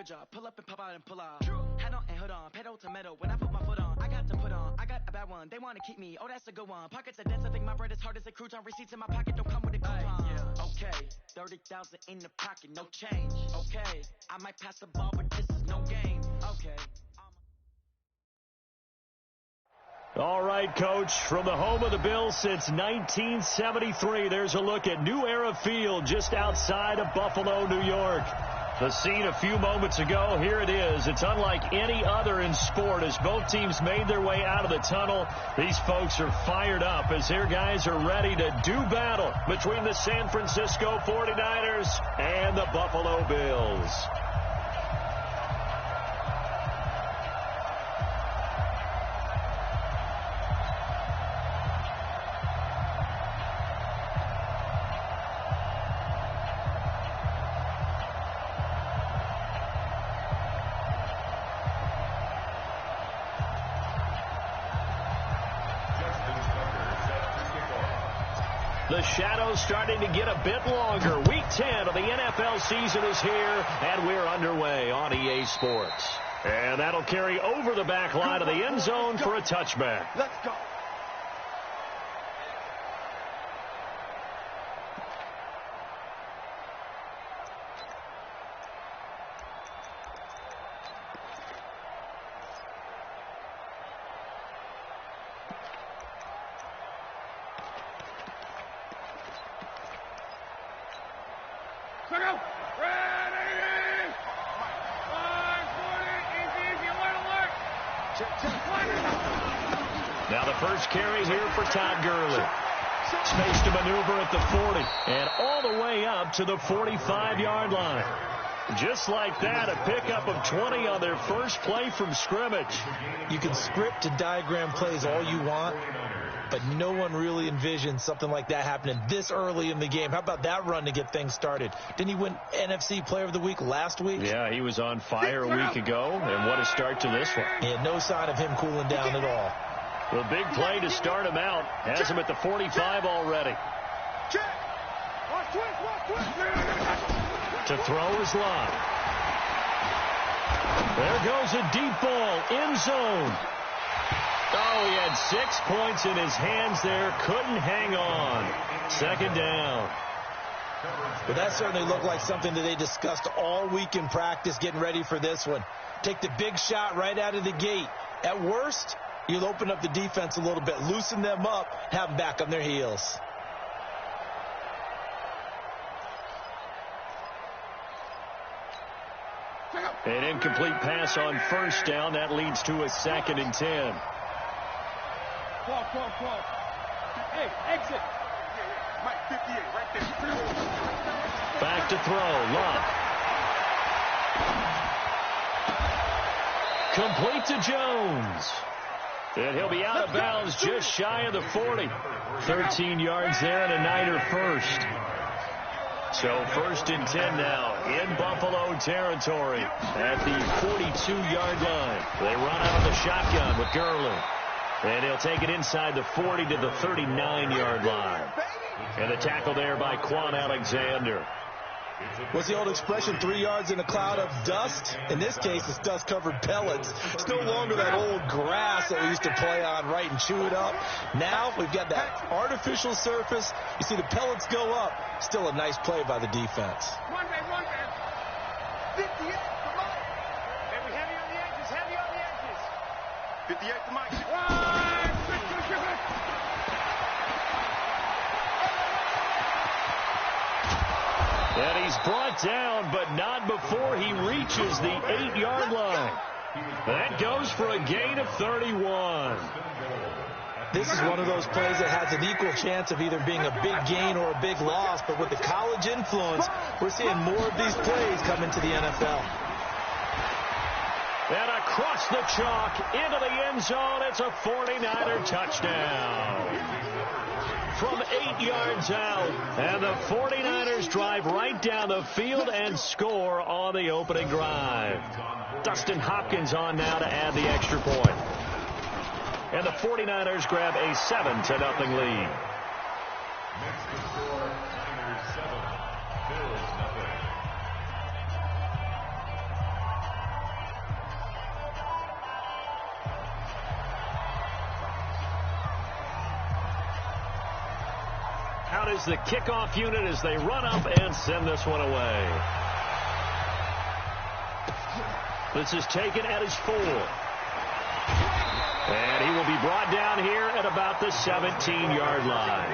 good job. Pull up and pop out and pull out. Head on and hood on, pedal to metal. When I put my foot on, I got to put on. I got a bad one. They want to keep me. Oh, that's a good one. Pockets are dense. I think my bread is hard as a crouton. Receipts in my pocket don't come with a coupon. Okay, 30,000 in the pocket, no change. Okay, I might pass the ball, but this is no game. Okay. All right, Coach, from the home of the Bills since 1973, there's a look at New Era Field just outside of Buffalo, New York. The scene a few moments ago, here it is. It's unlike any other in sport as both teams made their way out of the tunnel. These folks are fired up as their guys are ready to do battle between the San Francisco 49ers and the Buffalo Bills. The shadow's starting to get a bit longer. Week 10 of the NFL season is here, and we're underway on EA Sports. And that'll carry over the back line of the end zone for a touchback. Let's go. Now the first carry here for Todd Gurley. Space to maneuver at the 40 and all the way up to the 45-yard line. Just like that, a pickup of 20 on their first play from scrimmage. You can script and diagram plays all you want, but no one really envisioned something like that happening this early in the game. How about that run to get things started? Didn't he win NFC Player of the Week last week? Yeah, he was on fire a week ago, and what a start to this one. Yeah, no sign of him cooling down at all. The big play to start him out has him at the 45 already. To throw is Love. There goes a deep ball, end zone. Oh, he had 6 points in his hands there. Couldn't hang on. Second down. Well, that certainly looked like something that they discussed all week in practice getting ready for this one. Take the big shot right out of the gate. At worst, you'll open up the defense a little bit, loosen them up, have them back on their heels. An incomplete pass on first down. That leads to a 2nd and 10. Call. Hey, exit. Mike 58, right there. Back to throw. Love. Complete to Jones. And he'll be out of bounds just shy of the 40. 13 yards there and a Niner first. So 1st and 10 now in Buffalo territory at the 42-yard line. They run out of the shotgun with Gurley. And he'll take it inside the 40 to the 39-yard line. And the tackle there by Quan Alexander. What's the old expression, 3 yards in a cloud of dust? In this case, it's dust-covered pellets. It's no longer that old grass that we used to play on, right, and chew it up. Now we've got that artificial surface. You see the pellets go up. Still a nice play by the defense. One man. 58, come on. Heavy on the edges. 58 to Mike. And he's brought down, but not before he reaches the 8-yard line. That goes for a gain of 31. This is one of those plays that has an equal chance of either being a big gain or a big loss, but with the college influence, we're seeing more of these plays come into the NFL. And across the chalk into the end zone, it's a 49er touchdown. From 8 yards out, and the 49ers drive right down the field and score on the opening drive. Dustin Hopkins on now to add the extra point. And the 49ers grab a 7-0 lead. Out is the kickoff unit as they run up and send this one away. This is taken at his 4. And he will be brought down here at about the 17-yard line.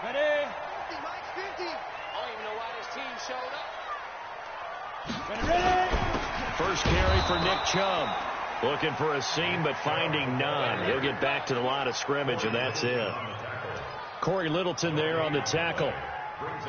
Ready? 50. I don't even know why this team showed up. Ready? First carry for Nick Chubb. Looking for a seam, but finding none. He'll get back to the line of scrimmage, and that's it. Corey Littleton there on the tackle.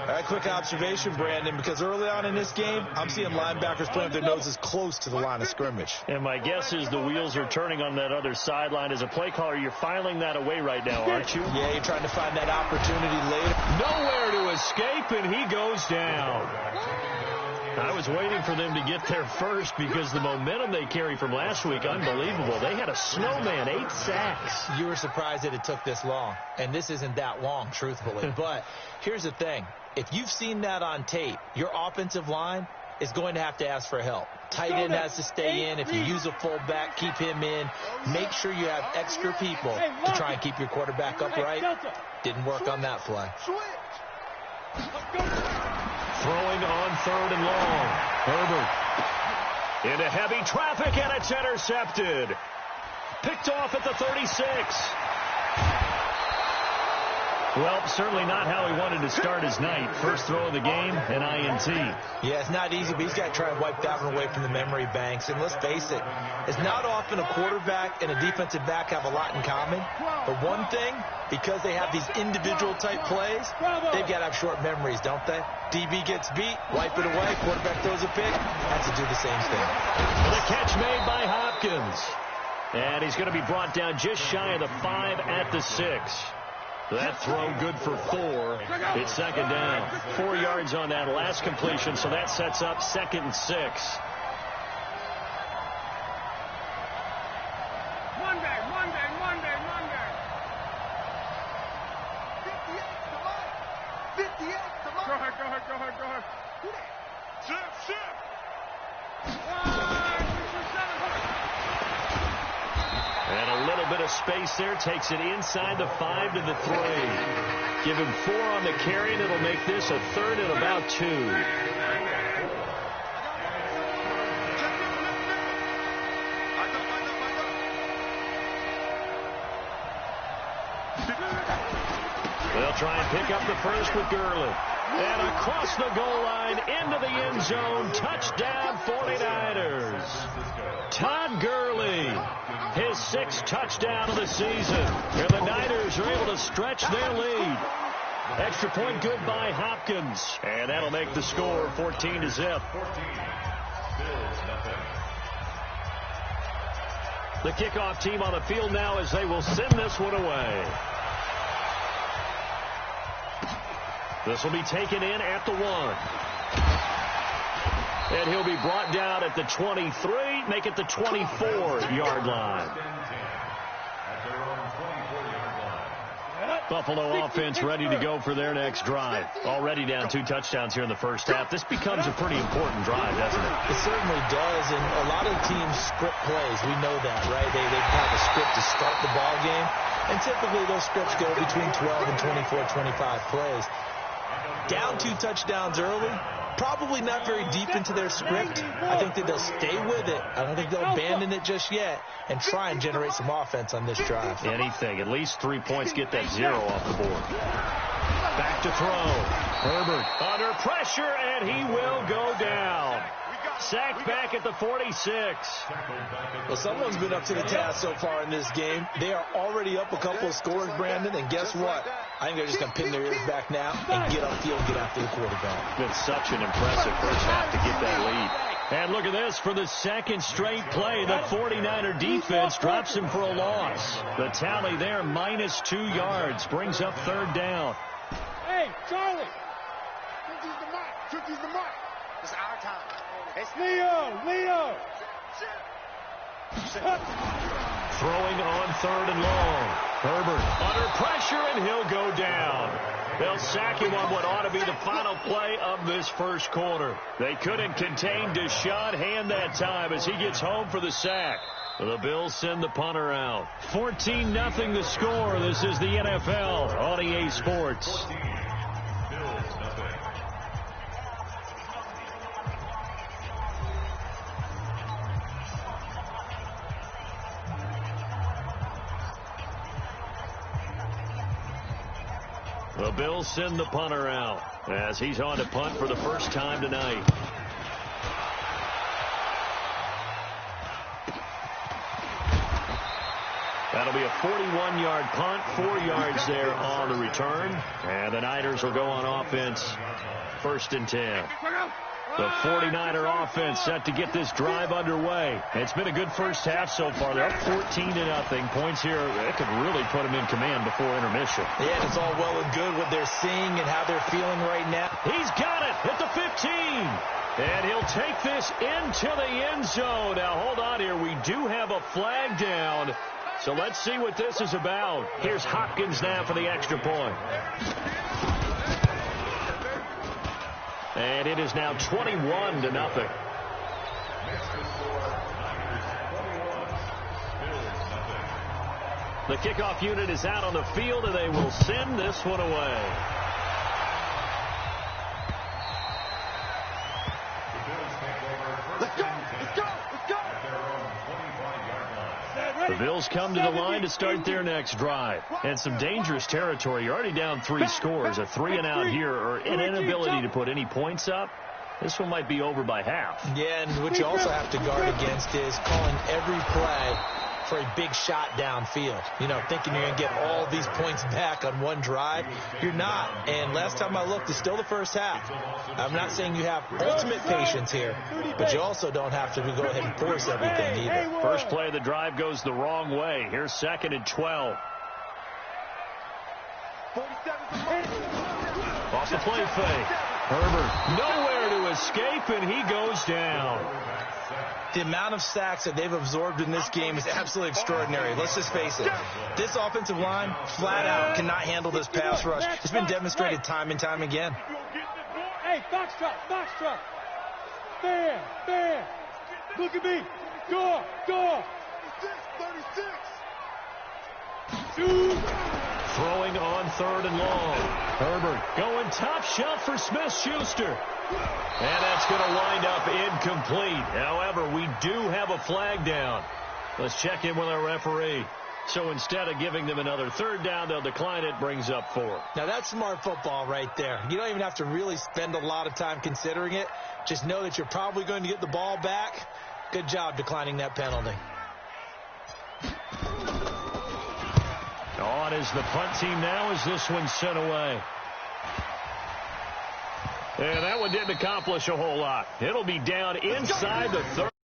A quick observation, Brandon, because early on in this game, I'm seeing linebackers playing with their noses close to the line of scrimmage. And my guess is the wheels are turning on that other sideline. As a play caller, you're filing that away right now, aren't you? Yeah, you're trying to find that opportunity later. Nowhere to escape, and he goes down. I was waiting for them to get there first because the momentum they carry from last week, unbelievable. They had a snowman, 8 sacks. You were surprised that it took this long, and this isn't that long, truthfully. But here's the thing. If you've seen that on tape, your offensive line is going to have to ask for help. Tight end has to stay in. If you use a fullback, keep him in. Make sure you have extra people to try and keep your quarterback upright. Didn't work on that play. Throwing on 3rd and long. Herbert into heavy traffic, and it's intercepted. Picked off at the 36. Well, certainly not how he wanted to start his night. First throw of the game, an INT. Yeah, it's not easy, but he's got to try and wipe that one away from the memory banks. And let's face it, it's not often a quarterback and a defensive back have a lot in common. But one thing, because they have these individual type plays, they've got to have short memories, don't they? DB gets beat, wipe it away, quarterback throws a pick, has to do the same thing. The catch made by Hopkins. And he's going to be brought down just shy of the 5 at the 6. That throw good for 4. It's second down. 4 yards on that last completion, so that sets up 2nd and 6. Monday. 58, come on. Go ahead. Sit. And a little bit of space there. Takes it inside the 5 to the 3. Give him 4 on the carry, and it'll make this a 3rd and about 2. They'll try and pick up the first with Gurley. And across the goal line into the end zone. Touchdown 49ers. Todd Gurley. His 6th touchdown of the season. And the Niners are able to stretch their lead. Extra point good by Hopkins. And that'll make the score 14-0. The kickoff team on the field now as they will send this one away. This will be taken in at the 1. And he'll be brought down at the 23, make it the 24-yard line. Buffalo offense ready to go for their next drive. Already down 2 touchdowns here in the first half. This becomes a pretty important drive, doesn't it? It certainly does, and a lot of teams script plays. We know that, right? They have a script to start the ball game, and typically those scripts go between 12 and 24, 25 plays. Down 2 touchdowns early, probably not very deep into their script. I think that they'll stay with it. I don't think they'll abandon it just yet and try and generate some offense on this drive. Anything. At least 3 points, get that 0 off the board. Back to throw. Herbert under pressure, and he will go down. Sacked back at the 46. Well, someone's been up to the task so far in this game. They are already up a couple of scores, Brandon, and guess what? I think they're just going to pin their ears back now and get upfield and get after the quarterback. Been such an impressive first half to get that lead. And look at this. For the 2nd straight play, the 49er defense drops him for a loss. The tally there, -2 yards, brings up 3rd down. Hey, Charlie. Took you the mark. It's our time. It's Leo. Throwing on 3rd and long. Herbert under pressure, and he'll go down. They'll sack him on what ought to be the final play of this first quarter. They couldn't contain Deshaun Hand that time as he gets home for the sack. The Bills send the punter out. 14-0 the score. This is the NFL on EA Sports. The Bills send the punter out as he's on to punt for the first time tonight. That'll be a 41-yard punt, 4 yards there on the return. And the Niners will go on offense, 1st and 10. The 49er offense set to get this drive underway. It's been a good first half so far. They're up 14-0. Points here, that could really put them in command before intermission. Yeah, it's all well and good what they're seeing and how they're feeling right now. He's got it at the 15. And he'll take this into the end zone. Now, hold on here. We do have a flag down. So let's see what this is about. Here's Hopkins now for the extra point. And it is now 21-0. The kickoff unit is out on the field, and they will send this one away. Let's go! Let's go! Let's go! The Bills come to the line to start their next drive. And some dangerous territory. You're already down 3 scores. A 3-and-out here or an inability to put any points up. This one might be over by half. Yeah, and what you also have to guard against is calling every play for a big shot downfield. You know, thinking you're going to get all these points back on one drive. You're not. And last time I looked, it's still the first half. I'm not saying you have ultimate patience here, but you also don't have to go ahead and force everything either. First play of the drive goes the wrong way. Here's 2nd and 12. Off the play fake. Herbert nowhere to escape, and he goes down. The amount of sacks that they've absorbed in this game is absolutely extraordinary. Let's just face it. This offensive line, flat out, cannot handle this pass rush. It's been demonstrated time and time again. Hey, box truck. Fair. Look at me. Go. 36. Throwing on 3rd and long. Herbert going top shelf for Smith-Schuster. And that's going to wind up incomplete. However, we do have a flag down. Let's check in with our referee. So instead of giving them another 3rd down, they'll decline it. Brings up 4. Now, that's smart football right there. You don't even have to really spend a lot of time considering it. Just know that you're probably going to get the ball back. Good job declining that penalty. On is the punt team now as this one's sent away. And that one didn't accomplish a whole lot. It'll be down inside the 30.